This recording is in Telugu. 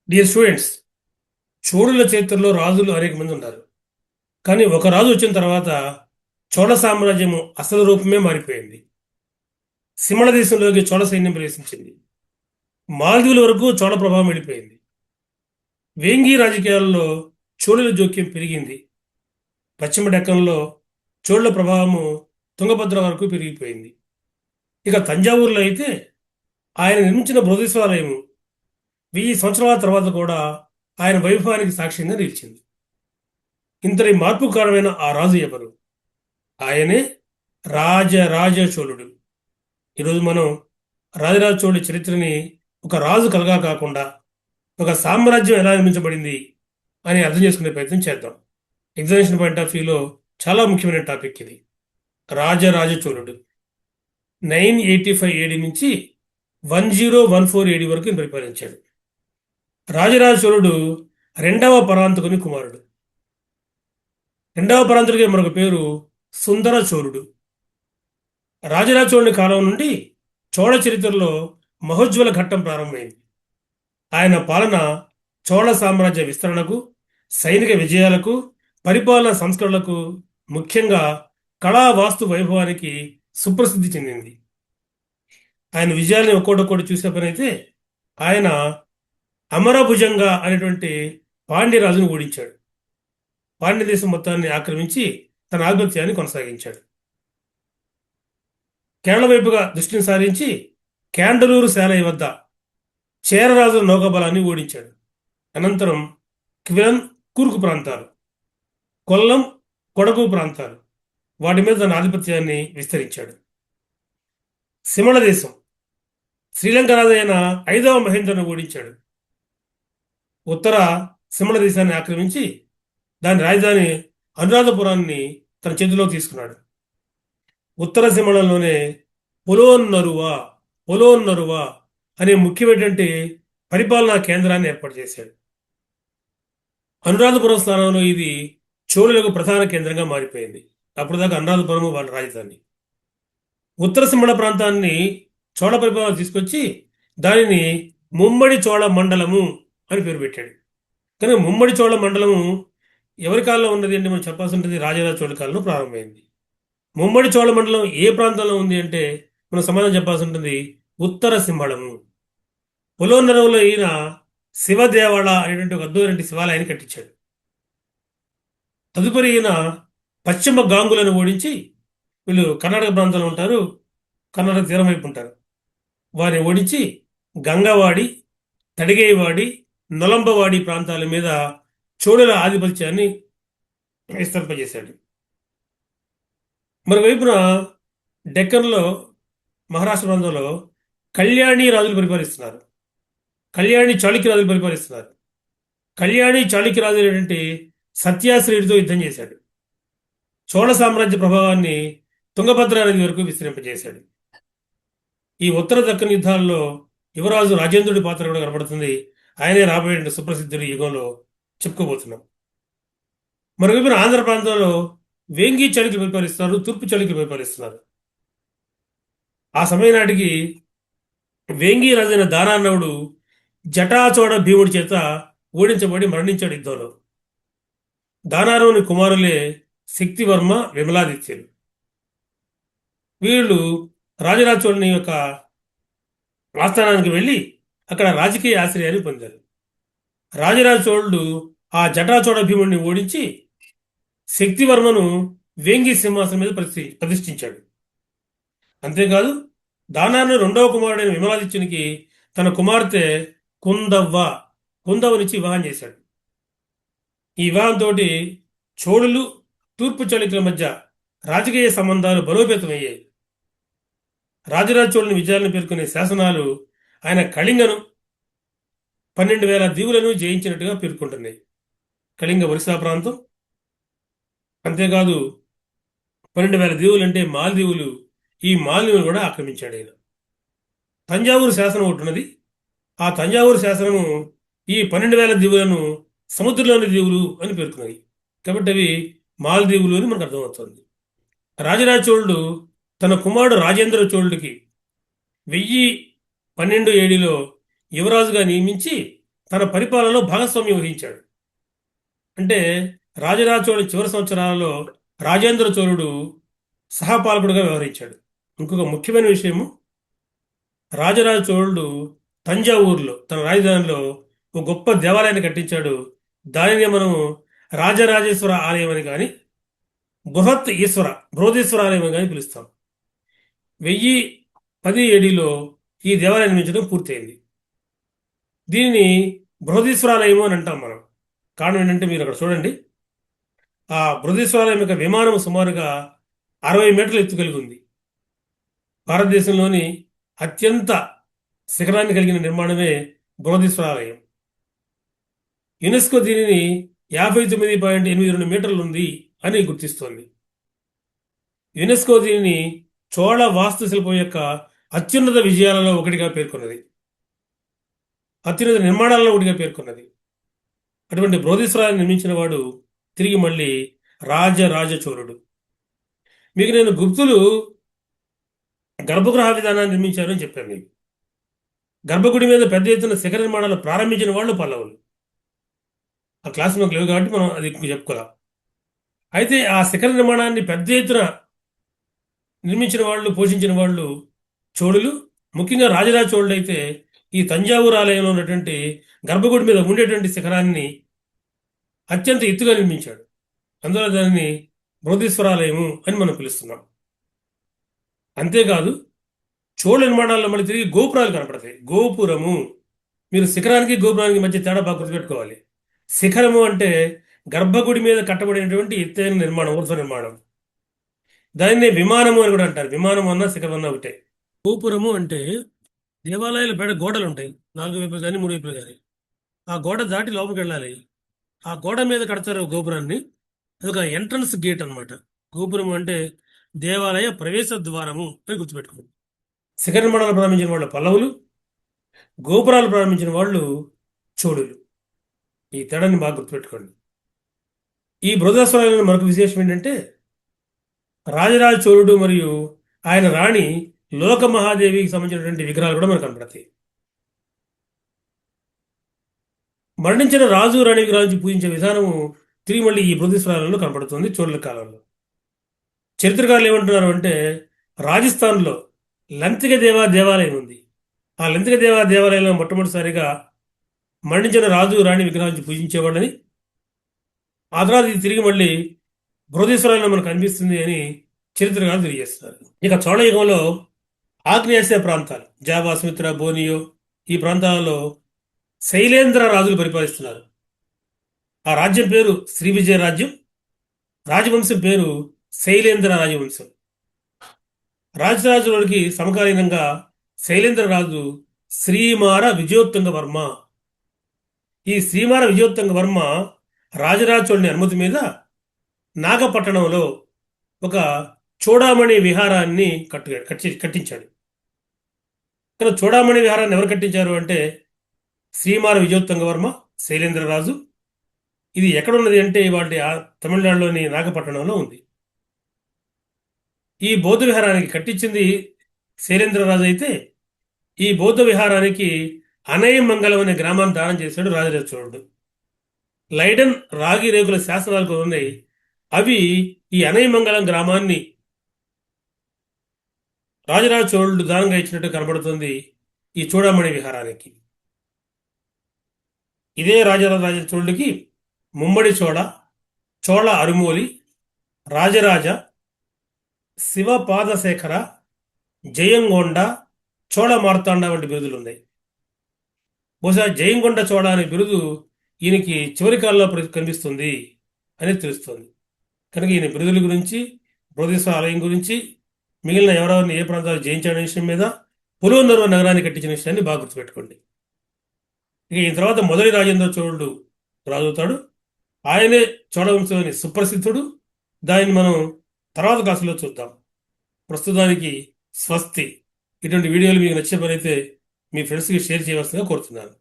డియర్ స్టూడెంట్స్, చోళుల చరిత్రలో రాజులు అనేక మంది ఉన్నారు. కానీ ఒక రాజు వచ్చిన తర్వాత చోళ సామ్రాజ్యము అసలు రూపమే మారిపోయింది. సిమళ దేశంలోకి చోళ సైన్యం ప్రవేశించింది. మాల్దీవుల వరకు చోళ ప్రభావం వెళ్ళిపోయింది. వేంగి రాజకీయాల్లో చోళుల జోక్యం పెరిగింది. పశ్చిమ డెక్కన్లో చోళుల ప్రభావము తుంగభద్ర వరకు పెరిగిపోయింది. ఇక తంజావూరులో అయితే ఆయన నిర్మించిన బృహదీశ్వరాలయం 1000 సంవత్సరాల తర్వాత కూడా ఆయన వైభవానికి సాక్ష్యంగా నిలిచింది. ఇంతటి మార్పు కారణమైన ఆ రాజు ఎవరు? ఆయనే రాజరాజ చోళుడు. ఈరోజు మనం రాజరాజ చోళుడి చరిత్రని ఒక రాజు కలగా కాకుండా ఒక సామ్రాజ్యం ఎలా నిర్మించబడింది అని అర్థం చేసుకునే ప్రయత్నం చేద్దాం. ఎగ్జామినేషన్ పాయింట్ ఆఫ్ వ్యూలో చాలా ముఖ్యమైన టాపిక్ ఇది. రాజరాజ చోళుడు 985 ఏడి నుంచి 1014 ఏడి వరకు ఈయన పరిపాలించాడు. రాజరాజ చోళుడు రెండవ పరాంతకుని కుమారుడు. రెండవ పరాంతకుడికి మరొక పేరు సుందర చోళుడు. రాజరాజ చోళుని కాలం నుండి చోళ చరిత్రలో మహోజ్వల ఘట్టం ప్రారంభమైంది. ఆయన పాలన చోళ సామ్రాజ్య విస్తరణకు, సైనిక విజయాలకు, పరిపాలన సంస్కరణలకు, ముఖ్యంగా కళా వాస్తు వైభవానికి సుప్రసిద్ధి చెందింది. ఆయన విజయాల్ని ఒక్కోటొక్కటి చూసే పని అయితే ఆయన అమరభుజంగ అనేటువంటి పాండ్యరాజును ఓడించాడు. పాండ్య దేశం మొత్తాన్ని ఆక్రమించి తన ఆధిపత్యాన్ని కొనసాగించాడు. కేరళ వైపుగా దృష్టిని సారించి క్యాండలూరు శాలై వద్ద చేరరాజుల నౌకాబలాన్ని ఓడించాడు. అనంతరం క్విలన్, కూర్గు ప్రాంతాలు, కొల్లం, కొడగు ప్రాంతాలు, వాటి మీద తన ఆధిపత్యాన్ని విస్తరించాడు. సిమళ దేశం, శ్రీలంక రాజైన 5వ మహేంద్రను ఓడించాడు. ఉత్తర సిమళ దేశాన్ని ఆక్రమించి దాని రాజధాని అనురాధపురాన్ని తన చేతిలో తీసుకున్నాడు. ఉత్తర సిమళంలోనే పొలోన్నరువా అనే ముఖ్యమైనటువంటి పరిపాలనా కేంద్రాన్ని ఏర్పాటు చేశాడు. అనురాధపురం స్థానంలో ఇది చోళులకు ప్రధాన కేంద్రంగా మారిపోయింది. అప్పుడు దాకా అనురాధపురము వాళ్ళ రాజధాని. ఉత్తర సిమళ ప్రాంతాన్ని చోళ పరిపాలన తీసుకొచ్చి దానిని ముమ్మడి చోళ మండలము అని పేరు పెట్టాడు. కానీ ముమ్మడి చోళ మండలము ఎవరి కాలంలో ఉన్నది అంటే మనం చెప్పాల్సి ఉంటుంది, రాజరాజ చోళ కాలంలో ప్రారంభమైంది. ముమ్మడి చోళ మండలం ఏ ప్రాంతంలో ఉంది అంటే మనం సమాధానం చెప్పాల్సి ఉంటుంది, ఉత్తర సింహళము. పొలోన్నరువులో ఈయన శివదేవళ అనేటువంటి ఒక అద్భుతమైన శివాలయాన్ని కట్టించాడు. తదుపరి ఈయన పశ్చిమ గాంగులను ఓడించి, వీళ్ళు కర్ణాటక ప్రాంతంలో ఉంటారు, కర్ణాటక తీరం వైపు ఉంటారు, వారిని ఓడించి గంగవాడి, తడిగేవాడి, నొలంబవాడి ప్రాంతాల మీద చోళుల ఆధిపత్యాన్ని విస్తరింపజేశాడు. మరోవైపున డెక్కన్లో, మహారాష్ట్ర ప్రాంతంలో కళ్యాణి రాజులు పరిపాలిస్తున్నారు. కళ్యాణి చాళుక్య రాజులు పరిపాలిస్తున్నారు. కళ్యాణి చాళుక్య రాజు అనేటువంటి సత్యాశ్రయుడితో యుద్ధం చేశాడు. చోళ సామ్రాజ్య ప్రభావాన్ని తుంగభద్ర నది వరకు విస్తరింపజేశాడు. ఈ ఉత్తర దక్కన్ యుద్ధాల్లో యువరాజు రాజేంద్రుడి పాత్ర కూడా కనబడుతుంది. ఆయనే రాబోయే సుప్రసిద్ధుడు యుగంలో చెప్పుకోబోతున్నాం. మరోవైపున ఆంధ్ర ప్రాంతంలో వేంగి చాళుక్యులు పరిపాలిస్తున్నారు, తూర్పు చాళుక్యులు పరిపాలిస్తున్నారు. ఆ సమయం నాటికి వేంగి రాజైన దానార్ణవుడు జటాచోడ భీముడి చేత ఓడించబడి మరణించాడు యుద్ధంలో. దానార్ణవుని కుమారులే శక్తివర్మ, విమలాదిత్యులు. వీళ్ళు రాజరాజ చోళుని యొక్క ఆస్థానానికి వెళ్ళి అక్కడ రాజకీయ ఆశ్రయాన్ని పొందారు. రాజరాజ చోళుడు ఆ జటాచోడ భీముడిని ఓడించి శక్తివర్మను వేంగి సింహాసనం మీద ప్రతిష్ఠించాడు. అంతేకాదు, దానార్ణుని రెండవ కుమారుడైన విమలాదిత్యునికి తన కుమార్తె కుందవ్వనిచ్చి వివాహం చేశాడు. ఈ వివాహంతో చోళులు, తూర్పు చాళుక్యుల మధ్య రాజకీయ సంబంధాలు బలోపేతమయ్యాయి. రాజరాజ చోళుని విజయాలను పేర్కొనే శాసనాలు ఆయన కళింగను 12,000 దీవులను జయించినట్టుగా పేర్కొంటున్నాయి. కళింగ ఒరిస్సా ప్రాంతం. అంతేకాదు, 12,000 దీవులు అంటే మాల్దీవులు. ఈ మాల్దీవులు కూడా ఆక్రమించాడు ఆయన. తంజావూరు శాసనం ఒకటి ఉన్నది. ఆ తంజావూరు శాసనము ఈ 12,000 దీవులను సముద్రంలోని దీవులు అని పేర్కొన్నది. కాబట్టి అవి మాల్దీవులు అని మనకు అర్థమవుతుంది. రాజరాజ చోళుడు తన కుమారుడు రాజేంద్ర చోళుడికి 1012 ఏడిలో యువరాజుగా నియమించి తన పరిపాలనలో భాగస్వామ్యం వహించాడు. అంటే రాజరాజ చోళుడి చివరి సంవత్సరాలలో రాజేంద్ర చోళుడు సహపాలకుడుగా వ్యవహరించాడు. ఇంకొక ముఖ్యమైన విషయము, రాజరాజ చోళుడు తంజావూరులో తన రాజధానిలో ఒక గొప్ప దేవాలయాన్ని కట్టించాడు. దానిని మనము రాజరాజేశ్వర ఆలయం అని కానీ బృహత్ ఈశ్వర బృహదీశ్వర ఆలయం అని కానీ పిలుస్తాం. 1010 ఏడీలో ఈ దేవాలయం నిర్మించడం పూర్తయింది. దీనిని బృహదీశ్వరాలయము అని అంటాం మనం. కారణం ఏంటంటే మీరు అక్కడ చూడండి, ఆ బృహదీశ్వరాలయం యొక్క విమానం సుమారుగా 60 మీటర్ల ఎత్తు కలిగి ఉంది. భారతదేశంలోని అత్యంత శిఖరాన్ని కలిగిన నిర్మాణమే బృహదీశ్వరాలయం. యునెస్కో దీనిని 59.82 మీటర్లు ఉంది అని గుర్తిస్తోంది. యునెస్కో దీనిని చోళ వాస్తుశిల్పం యొక్క అత్యున్నత విజయాలలో ఒకటిగా పేర్కొన్నది, అత్యున్నత నిర్మాణాలలో ఒకటిగా పేర్కొన్నది. అటువంటి బృహదీశ్వరాన్ని నిర్మించిన వాడు తిరిగి మళ్ళీ రాజరాజ చోళుడు. మీకు నేను గుప్తులు గర్భగృహ విధానాన్ని నిర్మించారు అని చెప్పాను. మీకు గర్భగుడి మీద పెద్ద ఎత్తున శిఖర నిర్మాణాలు ప్రారంభించిన వాళ్ళు పల్లవులు. ఆ క్లాస్ మనకు లేవు కాబట్టి మనం అది చెప్పుకోలేం. అయితే ఆ శిఖర నిర్మాణాన్ని పెద్ద ఎత్తున నిర్మించిన వాళ్ళు, పోషించిన వాళ్ళు చోళులు. ముఖ్యంగా రాజరాజ చోళుడు అయితే ఈ తంజావూరు ఆలయంలో ఉన్నటువంటి గర్భగుడి మీద ఉండేటువంటి శిఖరాన్ని అత్యంత ఎత్తుగా నిర్మించాడు. అందువల్ల దానిని బృహదీశ్వరాలయము అని మనం పిలుస్తున్నాం. అంతేకాదు చోళ నిర్మాణాల్లో మళ్ళీ తిరిగి గోపురాలు కనపడతాయి. గోపురము, మీరు శిఖరానికి గోపురానికి మధ్య తేడా బాగా గుర్తుపెట్టుకోవాలి. శిఖరము అంటే గర్భగుడి మీద కట్టబడినటువంటి ఎత్తైన నిర్మాణం, ఊర్ధ్వ నిర్మాణం. దానినే విమానము అని కూడా అంటారు. విమానం అన్నా శిఖరం అన్నా ఒకటే. గోపురము అంటే దేవాలయాల బయట గోడలు ఉంటాయి, 4 వైపులు కానీ 3 వైపులు కానీ. ఆ గోడ దాటి లోపలికి వెళ్ళాలి. ఆ గోడ మీద కడతారు గోపురాన్ని. అదొక ఎంట్రన్స్ గేట్ అన్నమాట. గోపురం అంటే దేవాలయ ప్రవేశ ద్వారము అని గుర్తుపెట్టుకోండి. శిఖర నిర్మాణాలు ప్రారంభించిన వాళ్ళు పల్లవులు, గోపురాలు ప్రారంభించిన వాళ్ళు చోళులు. ఈ తేడాన్ని బాగా గుర్తుపెట్టుకోండి. ఈ బృహదీశ్వరాలయంలో మరొక విశేషం ఏంటంటే, రాజరాజ చోళుడు మరియు ఆయన రాణి లోక మహాదేవికి సంబంధించినటువంటి విగ్రహాలు కూడా మనకు కనపడతాయి. మరణించిన రాజు రాణి విగ్రహాలను పూజించే విధానము తిరిగి మళ్ళీ ఈ బృహదీశ్వరాలయంలో కనపడుతుంది చోళుల కాలంలో. చరిత్రకారులు ఏమంటున్నారు అంటే, రాజస్థాన్లో లంతిక దేవాలయం ఉంది. ఆ లంతిక దేవాలయంలో మొట్టమొదటిసారిగా మరణించిన రాజు రాణి విగ్రహాన్ని పూజించేవాళ్ళని, ఆ తర్వాత ఇది తిరిగి మళ్ళీ బృహదీశ్వరాలయంలో మనకు కనిపిస్తుంది అని చరిత్రకారులు తెలియజేస్తున్నారు. ఇక చోళయుగంలో ఆగ్నేయాసియా ప్రాంతాలు, జావా, సుమిత్ర, బోనియో, ఈ ప్రాంతాలలో శైలేంద్ర రాజులు పరిపాలిస్తున్నారు. ఆ రాజ్యం పేరు శ్రీవిజయ రాజ్యం, రాజవంశం పేరు శైలేంద్ర రాజవంశం. రాజరాజులకి సమకాలీనంగా శైలేంద్ర రాజు శ్రీమార విజయోత్తంగ వర్మ. ఈ శ్రీమార విజయోత్తంగ వర్మ రాజరాజ చోళుని అనుమతి మీద నాగపట్టణంలో ఒక చూడామణి విహారాన్ని కట్టించాడు. కానీ చూడామణి విహారాన్ని ఎవరు కట్టించారు అంటే శ్రీమార విజయోత్తంగ వర్మ, శైలేంద్ర రాజు. ఇది ఎక్కడున్నది అంటే వాటి తమిళనాడులోని నాగపట్టణంలో ఉంది. ఈ బౌద్ధ విహారానికి కట్టించింది శైలేంద్రరాజు అయితే, ఈ బౌద్ధ విహారానికి అనయమంగళం అనే గ్రామాన్ని దానం చేశాడు రాజరాజ చోళుడు. లైడన్ రాగి రేకుల శాసనాలు కూడా ఉన్నాయి. అవి ఈ అనయమంగళం గ్రామాన్ని రాజరాజ చోళుడు దానంగా ఇచ్చినట్టు కనబడుతుంది ఈ చూడామణి విహారానికి. ఇదే రాజరాజ చోళుడికి ముమ్మడి చోళ, చోళ అరుమోలి, రాజరాజ, శివపాదశేఖర, జయంగొండ, చోళ మార్తాండ వంటి బిరుదులు ఉన్నాయి. బహుశా జయంగొండ చోళ అనే బిరుదు ఈయనకి చివరి కాలంలో కనిపిస్తుంది అనేది తెలుస్తోంది. కనుక ఈయన బిరుదుల గురించి, బృహదీశ్వర ఆలయం గురించి, మిగిలిన ఎవరెవరిని ఏ ప్రాంతాలు జయించాడనే విషయం మీద, పులువన్నరువ నగరాన్ని కట్టించిన విషయాన్ని బాగా గుర్తుపెట్టుకోండి. ఇక ఈ తర్వాత మొదటి రాజేంద్ర చోళుడు రాజవుతాడు. ఆయనే చోళవంశంలోని సుప్రసిద్ధుడు. దానిని మనం తర్వాత క్లాసులో చూద్దాం. ప్రస్తుతానికి స్వస్తి. ఇటువంటి వీడియోలు మీకు నచ్చే పనైతే మీ ఫ్రెండ్స్కి షేర్ చేయవలసిందిగా కోరుతున్నాను.